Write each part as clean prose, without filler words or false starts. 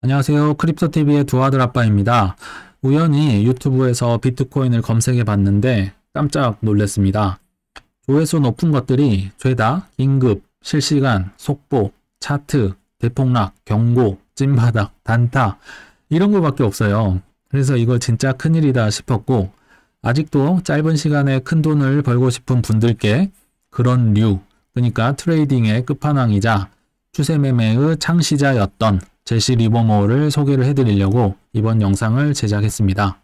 안녕하세요. 크립토TV의 두 아들 아빠입니다. 우연히 유튜브에서 비트코인을 검색해 봤는데 깜짝 놀랐습니다. 조회수 높은 것들이 죄다, 긴급, 실시간, 속보, 차트, 대폭락, 경고, 찐바닥, 단타 이런 거밖에 없어요. 그래서 이거 진짜 큰일이다 싶었고, 아직도 짧은 시간에 큰 돈을 벌고 싶은 분들께 그런 류, 그러니까 트레이딩의 끝판왕이자 추세 매매의 창시자였던 제시 리버모어를 소개를 해드리려고 이번 영상을 제작했습니다.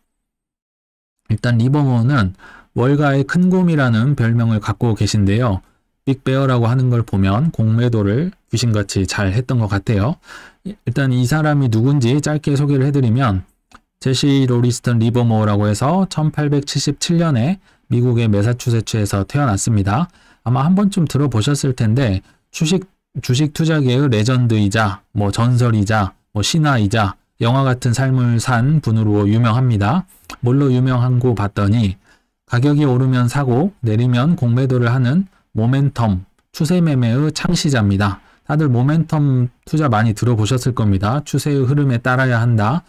일단 리버모어는 월가의 큰 곰이라는 별명을 갖고 계신데요. 빅베어라고 하는 걸 보면 공매도를 귀신같이 잘 했던 것 같아요. 일단 이 사람이 누군지 짧게 소개를 해드리면, 제시 로리스턴 리버모어라고 해서 1877년에 미국의 매사추세츠에서 태어났습니다. 아마 한 번쯤 들어보셨을 텐데 주식 투자계의 레전드이자 전설이자 신화이자 영화 같은 삶을 산 분으로 유명합니다. 뭘로 유명한고 봤더니 가격이 오르면 사고 내리면 공매도를 하는 모멘텀 추세 매매의 창시자입니다. 다들 모멘텀 투자 많이 들어보셨을 겁니다. 추세의 흐름에 따라야 한다.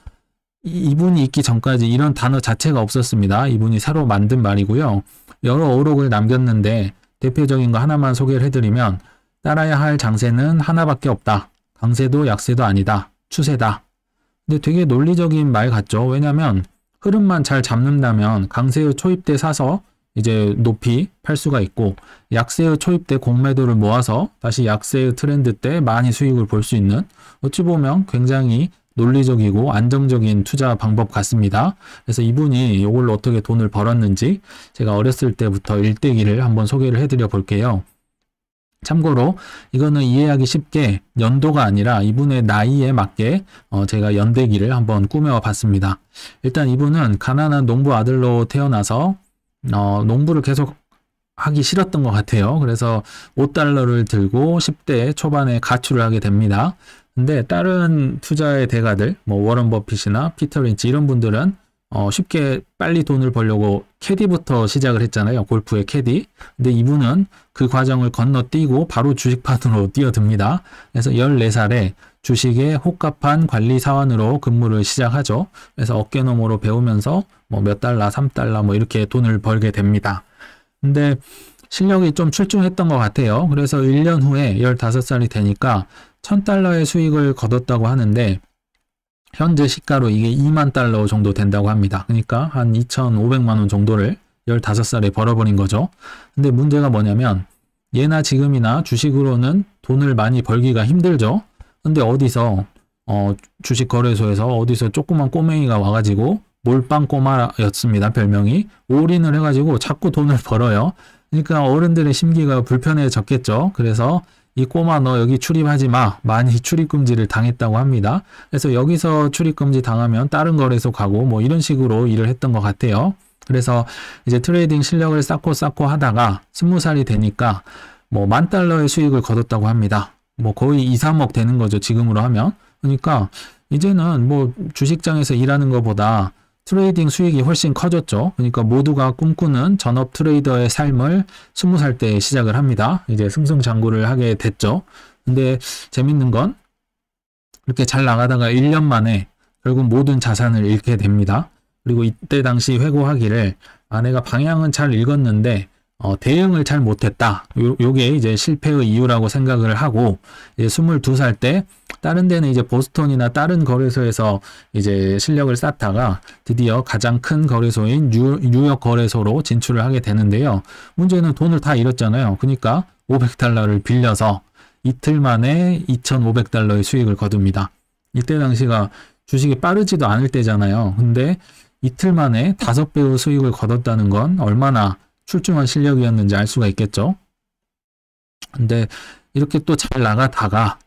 이분이 있기 전까지 이런 단어 자체가 없었습니다. 이분이 새로 만든 말이고요. 여러 어록을 남겼는데 대표적인 거 하나만 소개를 해드리면, 따라야 할 장세는 하나밖에 없다. 강세도 약세도 아니다. 추세다. 근데 되게 논리적인 말 같죠? 왜냐면 흐름만 잘 잡는다면 강세의 초입 때 사서 이제 높이 팔 수가 있고, 약세의 초입 때 공매도를 모아서 다시 약세의 트렌드 때 많이 수익을 볼 수 있는, 어찌 보면 굉장히 논리적이고 안정적인 투자 방법 같습니다. 그래서 이분이 이걸로 어떻게 돈을 벌었는지 제가 어렸을 때부터 일대기를 한번 소개를 해드려 볼게요. 참고로 이거는 이해하기 쉽게 연도가 아니라 이분의 나이에 맞게 제가 연대기를 한번 꾸며 봤습니다. 일단 이분은 가난한 농부 아들로 태어나서 농부를 계속 하기 싫었던 것 같아요. 그래서 $5를 들고 10대 초반에 가출을 하게 됩니다. 근데 다른 투자의 대가들, 워런 버핏이나 피터 린치 이런 분들은 쉽게 빨리 돈을 벌려고 캐디부터 시작을 했잖아요. 골프의 캐디. 근데 이분은 그 과정을 건너뛰고 바로 주식판으로 뛰어듭니다. 그래서 14살에 주식의 호가판 관리 사원으로 근무를 시작하죠. 그래서 어깨너머로 배우면서 몇 달러, $3 이렇게 돈을 벌게 됩니다. 근데 실력이 좀 출중했던 것 같아요. 그래서 1년 후에 15살이 되니까 $1000의 수익을 거뒀다고 하는데, 현재 시가로 이게 $20,000 정도 된다고 합니다. 그러니까 한 2,500만 원 정도를 15살에 벌어버린 거죠. 근데 문제가 뭐냐면, 예나 지금이나 주식으로는 돈을 많이 벌기가 힘들죠. 근데 어디서 주식 거래소에서 어디서 조그만 꼬맹이가 와가지고, 몰빵 꼬마였습니다. 별명이. 올인을 해가지고 자꾸 돈을 벌어요. 그러니까 어른들의 심기가 불편해졌겠죠. 그래서 이 꼬마 너 여기 출입하지 마. 많이 출입금지를 당했다고 합니다. 그래서 여기서 출입금지 당하면 다른 거래소 가고 이런 식으로 일을 했던 것 같아요. 그래서 이제 트레이딩 실력을 쌓고 하다가 20살이 되니까 $10,000의 수익을 거뒀다고 합니다. 거의 2, 3억 되는 거죠. 지금으로 하면. 그러니까 이제는 주식장에서 일하는 것보다 트레이딩 수익이 훨씬 커졌죠. 그러니까 모두가 꿈꾸는 전업 트레이더의 삶을 20살 때 시작을 합니다. 이제 승승장구를 하게 됐죠. 근데 재밌는 건 이렇게 잘 나가다가 1년 만에 결국 모든 자산을 잃게 됩니다. 그리고 이때 당시 회고하기를, 아내가 방향은 잘 읽었는데 대응을 잘 못했다. 요게 이제 실패의 이유라고 생각을 하고, 이제 22살 때 다른 데는 이제 보스턴이나 다른 거래소에서 이제 실력을 쌓다가 드디어 가장 큰 거래소인 뉴욕 거래소로 진출을 하게 되는데요. 문제는 돈을 다 잃었잖아요. 그러니까 $500를 빌려서 이틀 만에 $2,500의 수익을 거둡니다. 이때 당시가 주식이 빠르지도 않을 때잖아요. 근데 이틀 만에 5배의 수익을 거뒀다는 건 얼마나 출중한 실력이었는지 알 수가 있겠죠. 근데 이렇게 또 잘 나가다가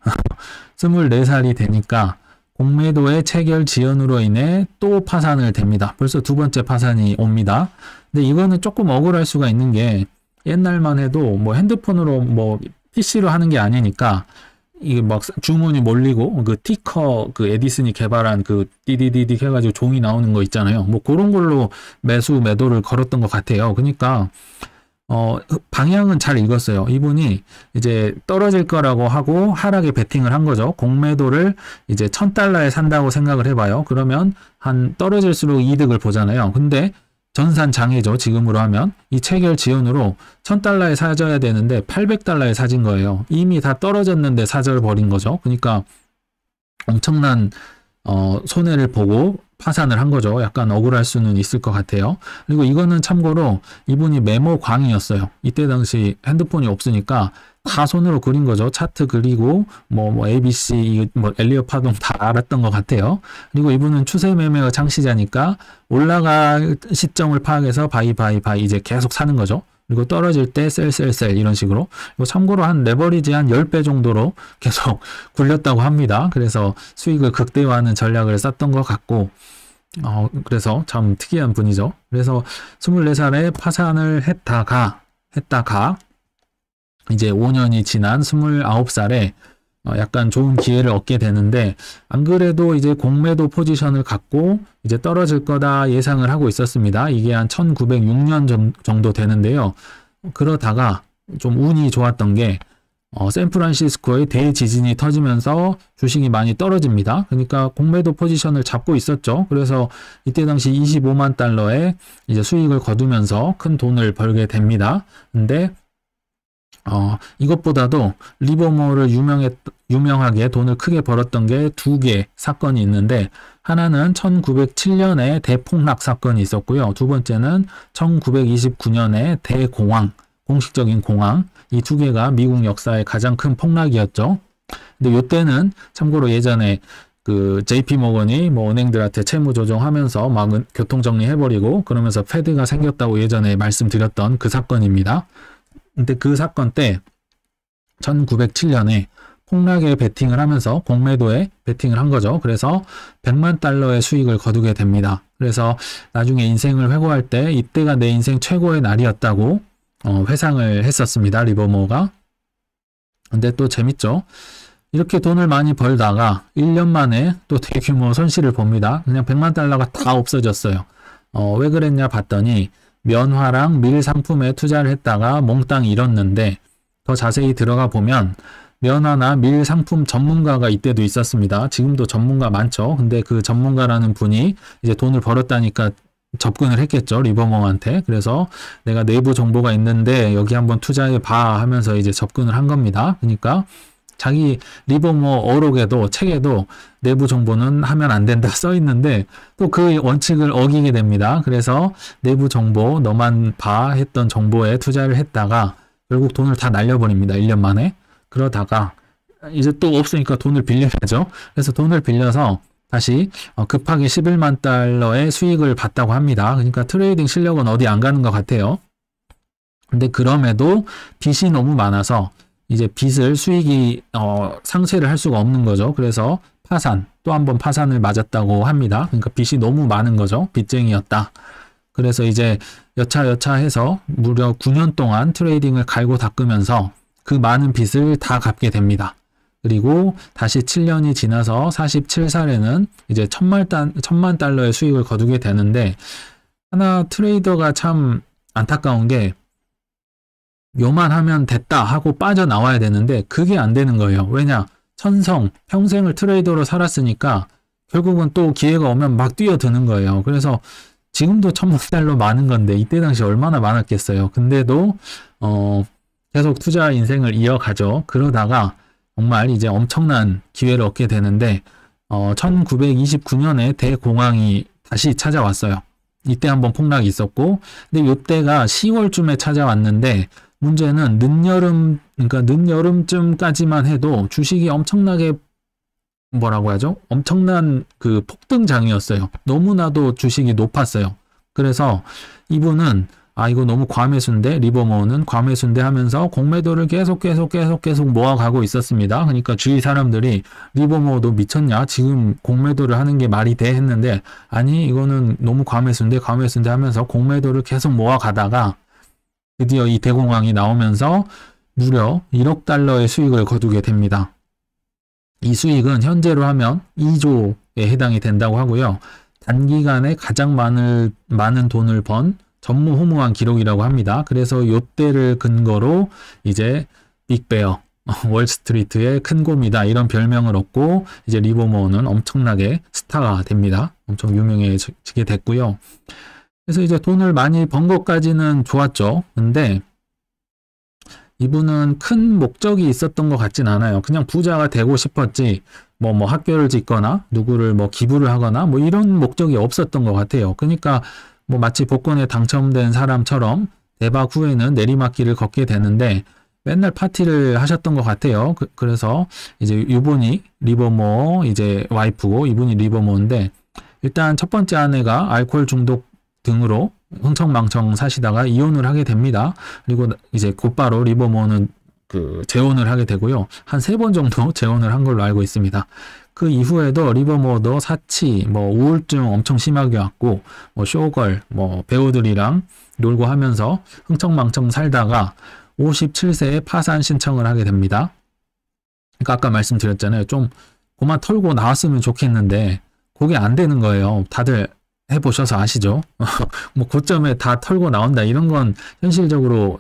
24살이 되니까 공매도의 체결 지연으로 인해 또 파산을 됩니다. 벌써 두 번째 파산이 옵니다. 근데 이거는 조금 억울할 수가 있는 게, 옛날만 해도 핸드폰으로 PC로 하는 게 아니니까 이게 주문이 몰리고 티커 에디슨이 개발한 띠디디디 해가지고 종이 나오는 거 있잖아요. 그런 걸로 매수 매도를 걸었던 것 같아요. 그러니까 방향은 잘 읽었어요. 이분이 이제 떨어질 거라고 하고 하락에 베팅을 한 거죠. 공매도를 이제 $1,000에 산다고 생각을 해봐요. 그러면 한 떨어질수록 이득을 보잖아요. 근데 전산장애죠. 지금으로 하면 이 체결 지연으로 $1,000에 사줘야 되는데 $800에 사진 거예요. 이미 다 떨어졌는데 사절 버린 거죠. 그러니까 엄청난 손해를 보고 파산을 한 거죠. 약간 억울할 수는 있을 것 같아요. 그리고 이거는 참고로 이분이 메모 광이었어요. 이때 당시 핸드폰이 없으니까 다 손으로 그린 거죠. 차트 그리고 뭐 ABC, 뭐 엘리엇 파동 다 알았던 것 같아요. 그리고 이분은 추세 매매가 창시자니까 올라갈 시점을 파악해서 바이 이제 계속 사는 거죠. 그리고 떨어질 때 셀 이런 식으로. 그리고 참고로 한 레버리지 한 10배 정도로 계속 굴렸다고 합니다. 그래서 수익을 극대화하는 전략을 썼던 것 같고, 그래서 참 특이한 분이죠. 그래서 24살에 파산을 했다가 이제 5년이 지난 29살에 약간 좋은 기회를 얻게 되는데, 안 그래도 이제 공매도 포지션을 갖고 이제 떨어질 거다 예상을 하고 있었습니다. 이게 한 1906년 정도 되는데요. 그러다가 좀 운이 좋았던 게 샌프란시스코의 대지진이 터지면서 주식이 많이 떨어집니다. 그러니까 공매도 포지션을 잡고 있었죠. 그래서 이때 당시 $25만 이제 수익을 거두면서 큰 돈을 벌게 됩니다. 근데 이것보다도 리버모어를 유명하게 돈을 크게 벌었던 게 두 개 사건이 있는데, 하나는 1907년에 대폭락 사건이 있었고요. 두 번째는 1929년에 대공황, 공식적인 공황. 이 두 개가 미국 역사의 가장 큰 폭락이었죠. 근데 이때는 참고로 예전에 그 JP 모건이 뭐 은행들한테 채무 조정하면서 막 교통 정리해버리고 그러면서 패드가 생겼다고 예전에 말씀드렸던 그 사건입니다. 근데 그 사건 때 1907년에 폭락에 베팅을 하면서 공매도에 베팅을 한 거죠. 그래서 $100만 수익을 거두게 됩니다. 그래서 나중에 인생을 회고할 때 이때가 내 인생 최고의 날이었다고 회상을 했었습니다. 리버모어가. 근데 또 재밌죠. 이렇게 돈을 많이 벌다가 1년 만에 또 대규모 손실을 봅니다. 그냥 $100만 다 없어졌어요. 왜 그랬냐 봤더니 면화랑 밀 상품에 투자를 했다가 몽땅 잃었는데, 더 자세히 들어가 보면 면화나 밀 상품 전문가가 이때도 있었습니다. 지금도 전문가 많죠. 근데 그 전문가라는 분이 이제 돈을 벌었다니까 접근을 했겠죠. 리버모어한테. 그래서 내가 내부 정보가 있는데 여기 한번 투자해 봐 하면서 이제 접근을 한 겁니다. 그러니까 자기 리버모어 어록에도 책에도 내부 정보는 하면 안 된다 써 있는데 또 그 원칙을 어기게 됩니다. 그래서 내부 정보 너만 봐 했던 정보에 투자를 했다가 결국 돈을 다 날려버립니다. 1년 만에. 그러다가 이제 또 없으니까 돈을 빌려야죠. 그래서 돈을 빌려서 다시 급하게 $11만 수익을 봤다고 합니다. 그러니까 트레이딩 실력은 어디 안 가는 것 같아요. 근데 그럼에도 빚이 너무 많아서 이제 빚을 수익이 상쇄를 할 수가 없는 거죠. 그래서 파산, 또 한 번 파산을 맞았다고 합니다. 그러니까 빚이 너무 많은 거죠. 빚쟁이였다. 그래서 이제 여차 해서 무려 9년 동안 트레이딩을 갈고 닦으면서 그 많은 빚을 다 갚게 됩니다. 그리고 다시 7년이 지나서 47살에는 이제 $1,000만 수익을 거두게 되는데, 하나 트레이더가 참 안타까운 게 요만 하면 됐다 하고 빠져나와야 되는데 그게 안 되는 거예요. 왜냐? 평생을 트레이더로 살았으니까 결국은 또 기회가 오면 막 뛰어드는 거예요. 그래서 지금도 $1,000만 많은 건데 이때 당시 얼마나 많았겠어요. 근데도 계속 투자 인생을 이어가죠. 그러다가 정말 이제 엄청난 기회를 얻게 되는데 1929년에 대공황이 다시 찾아왔어요. 이때 한번 폭락이 있었고, 근데 이때가 10월쯤에 찾아왔는데 문제는 늦여름쯤까지만 해도 주식이 엄청나게 뭐라고 하죠? 엄청난 그 폭등장이었어요. 너무나도 주식이 높았어요. 그래서 이분은 이거 너무 과매수인데, 리버모어는 과매수인데 하면서 공매도를 계속 모아가고 있었습니다. 그러니까 주위 사람들이 리버모어도 미쳤냐? 지금 공매도를 하는 게 말이 돼? 했는데, 아니, 이거는 너무 과매수인데 하면서 공매도를 계속 모아가다가 드디어 이 대공황이 나오면서 무려 $1억 수익을 거두게 됩니다. 이 수익은 현재로 하면 2조에 해당이 된다고 하고요. 단기간에 가장 많은 돈을 번 전무후무한 기록이라고 합니다. 그래서 요때를 근거로 이제 빅베어, 월스트리트의 큰 곰이다 이런 별명을 얻고 이제 리버모어는 엄청나게 스타가 됩니다. 엄청 유명해지게 됐고요. 그래서 이제 돈을 많이 번 것까지는 좋았죠. 근데 이분은 큰 목적이 있었던 것 같진 않아요. 그냥 부자가 되고 싶었지 뭐 학교를 짓거나 누구를 기부를 하거나 이런 목적이 없었던 것 같아요. 그러니까 마치 복권에 당첨된 사람처럼 대박 후에는 내리막길을 걷게 되는데 맨날 파티를 하셨던 것 같아요. 그래서 이제 이분이 리버모어 이제 와이프고 이분이 리버모어인데 일단 첫 번째 아내가 알코올 중독 등으로 흥청망청 사시다가 이혼을 하게 됩니다. 그리고 이제 곧바로 리버모어는 재혼을 하게 되고요. 한 3번 정도 재혼을 한 걸로 알고 있습니다. 그 이후에도 리버모어도 사치, 우울증 엄청 심하게 왔고, 쇼걸, 배우들이랑 놀고 하면서 흥청망청 살다가 57세에 파산 신청을 하게 됩니다. 그러니까 아까 말씀드렸잖아요. 좀 그만 털고 나왔으면 좋겠는데 그게 안 되는 거예요. 다들 해보셔서 아시죠? 고점에 다 털고 나온다 이런 건 현실적으로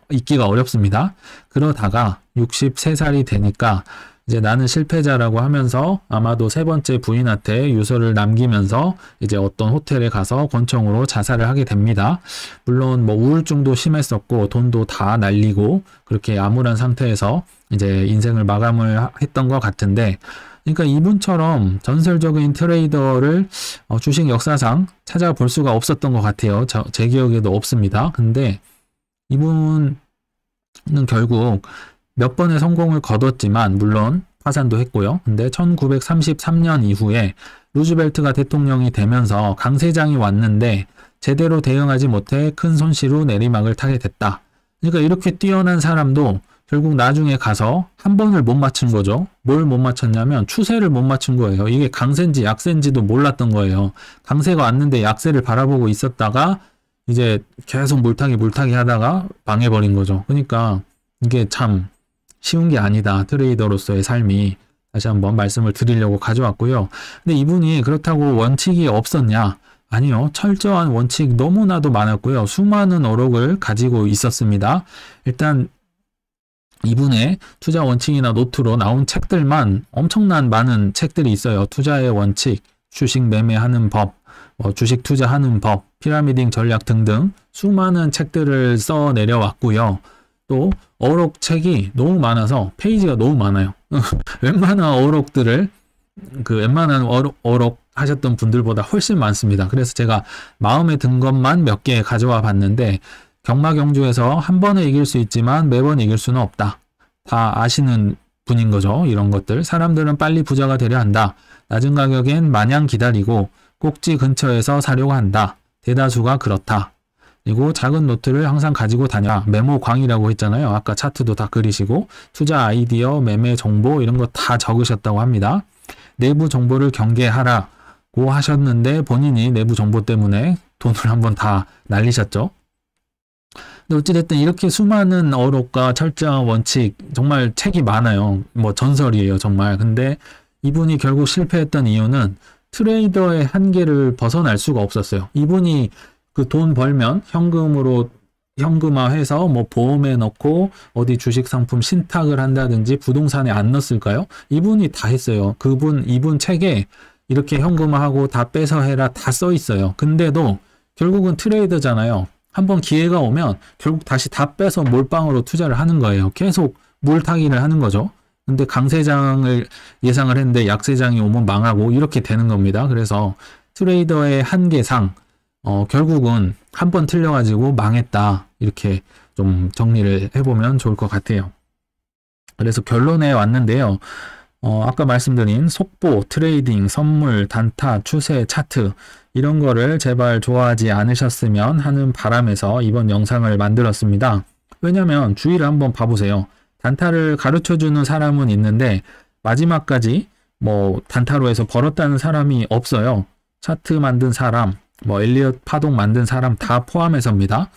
있기가 어렵습니다. 그러다가 63살이 되니까 이제 나는 실패자라고 하면서 아마도 3번째 부인한테 유서를 남기면서 이제 어떤 호텔에 가서 권총으로 자살을 하게 됩니다. 물론 우울증도 심했었고 돈도 다 날리고 그렇게 암울한 상태에서 이제 인생을 마감을 했던 것 같은데, 그러니까 이분처럼 전설적인 트레이더를 주식 역사상 찾아볼 수가 없었던 것 같아요. 제 기억에도 없습니다. 근데 이분은 결국 몇 번의 성공을 거뒀지만 물론 파산도 했고요. 근데 1933년 이후에 루즈벨트가 대통령이 되면서 강세장이 왔는데 제대로 대응하지 못해 큰 손실로 내리막을 타게 됐다. 그러니까 이렇게 뛰어난 사람도 결국 나중에 가서 한 번을 못 맞춘 거죠. 뭘 못 맞췄냐면 추세를 못 맞춘 거예요. 이게 강세인지 약세인지도 몰랐던 거예요. 강세가 왔는데 약세를 바라보고 있었다가 이제 계속 물타기 하다가 망해버린 거죠. 그러니까 이게 참 쉬운 게 아니다. 트레이더로서의 삶이. 다시 한번 말씀을 드리려고 가져왔고요. 근데 이분이 그렇다고 원칙이 없었냐? 아니요. 철저한 원칙 너무나도 많았고요. 수많은 어록을 가지고 있었습니다. 일단 이분의 투자 원칙이나 노트로 나온 책들만 엄청난 많은 책들이 있어요. 투자의 원칙, 주식 매매하는 법, 주식 투자하는 법, 피라미딩 전략 등등 수많은 책들을 써 내려왔고요. 또 어록책이 너무 많아서 페이지가 너무 많아요. 웬만한 어록들을 웬만한 어록 하셨던 분들보다 훨씬 많습니다. 그래서 제가 마음에 든 것만 몇 개 가져와 봤는데 경마경주에서 한 번에 이길 수 있지만 매번 이길 수는 없다. 다 아시는 분인 거죠. 이런 것들. 사람들은 빨리 부자가 되려 한다. 낮은 가격엔 마냥 기다리고 꼭지 근처에서 사려고 한다. 대다수가 그렇다. 그리고 작은 노트를 항상 가지고 다녀. 메모광이라고 했잖아요. 아까 차트도 다 그리시고 투자 아이디어, 매매 정보 이런 거 다 적으셨다고 합니다. 내부 정보를 경계하라고 하셨는데 본인이 내부 정보 때문에 돈을 한번 다 날리셨죠. 근데 어찌됐든 이렇게 수많은 어록과 철저한 원칙, 정말 책이 많아요. 전설이에요, 정말. 근데 이분이 결국 실패했던 이유는 트레이더의 한계를 벗어날 수가 없었어요. 이분이 돈 벌면 현금화해서 보험에 넣고 어디 주식 상품 신탁을 한다든지 부동산에 안 넣었을까요? 이분이 다 했어요. 이분 책에 이렇게 현금화하고 다 빼서 해라 다 써 있어요. 근데도 결국은 트레이더잖아요. 한번 기회가 오면 결국 다시 다 빼서 몰빵으로 투자를 하는 거예요. 계속 물타기를 하는 거죠. 근데 강세장을 예상을 했는데 약세장이 오면 망하고 이렇게 되는 겁니다. 그래서 트레이더의 한계상 결국은 한 번 틀려가지고 망했다. 이렇게 좀 정리를 해보면 좋을 것 같아요. 그래서 결론에 왔는데요. 아까 말씀드린 속보, 트레이딩, 선물, 단타, 추세, 차트 이런 거를 제발 좋아하지 않으셨으면 하는 바람에서 이번 영상을 만들었습니다. 왜냐면 주의를 한번 봐보세요. 단타를 가르쳐주는 사람은 있는데 마지막까지 단타로 해서 벌었다는 사람이 없어요. 차트 만든 사람, 엘리엇 파동 만든 사람 다 포함해서입니다.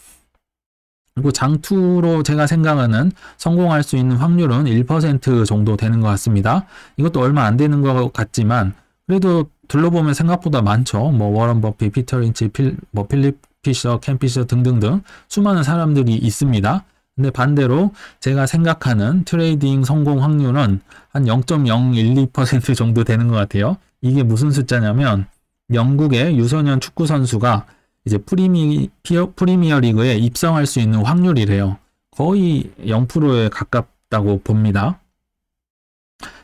그리고 장투로 제가 생각하는 성공할 수 있는 확률은 1% 정도 되는 것 같습니다. 이것도 얼마 안 되는 것 같지만 그래도 둘러보면 생각보다 많죠. 워런 버핏, 피터 린치, 필립 피셔, 켄 피셔 등등등 수많은 사람들이 있습니다. 근데 반대로 제가 생각하는 트레이딩 성공 확률은 한 0.012% 정도 되는 것 같아요. 이게 무슨 숫자냐면 영국의 유소년 축구 선수가 이제 프리미어 리그에 입성할 수 있는 확률이래요. 거의 0%에 가깝다고 봅니다.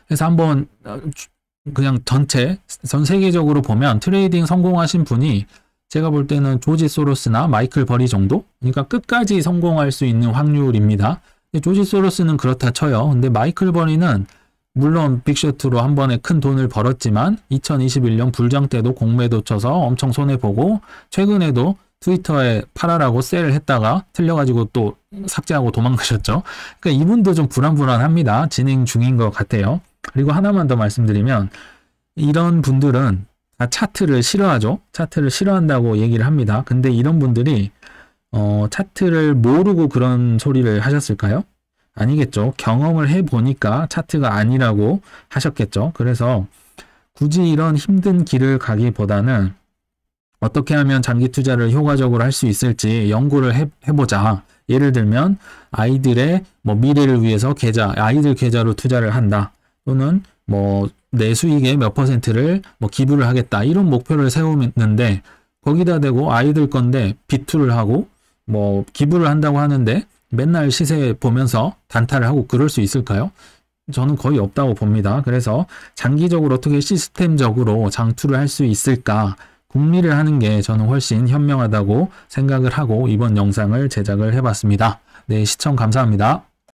그래서 한번 그냥 전 세계적으로 보면 트레이딩 성공하신 분이 제가 볼 때는 조지 소로스나 마이클 버리 정도? 그러니까 끝까지 성공할 수 있는 확률입니다. 조지 소로스는 그렇다 쳐요. 근데 마이클 버리는 물론 빅쇼트로 한 번에 큰 돈을 벌었지만 2021년 불장 때도 공매도 쳐서 엄청 손해보고 최근에도 트위터에 팔아라고 셀을 했다가 틀려가지고 또 삭제하고 도망가셨죠. 그러니까 이분도 좀 불안불안합니다. 진행 중인 것 같아요. 그리고 하나만 더 말씀드리면 이런 분들은 다 차트를 싫어하죠. 차트를 싫어한다고 얘기를 합니다. 근데 이런 분들이 차트를 모르고 그런 소리를 하셨을까요? 아니겠죠. 경험을 해보니까 차트가 아니라고 하셨겠죠. 그래서 굳이 이런 힘든 길을 가기보다는 어떻게 하면 장기 투자를 효과적으로 할 수 있을지 연구를 해보자. 예를 들면 아이들의 미래를 위해서 아이들 계좌로 투자를 한다. 또는 내 수익의 몇 %를 기부를 하겠다. 이런 목표를 세우는데 거기다 대고 아이들 건데 비투를 하고 기부를 한다고 하는데 맨날 시세 보면서 단타를 하고 그럴 수 있을까요? 저는 거의 없다고 봅니다. 그래서 장기적으로 어떻게 시스템적으로 장투를 할 수 있을까 궁리를 하는 게 저는 훨씬 현명하다고 생각을 하고 이번 영상을 제작을 해봤습니다. 네, 시청 감사합니다.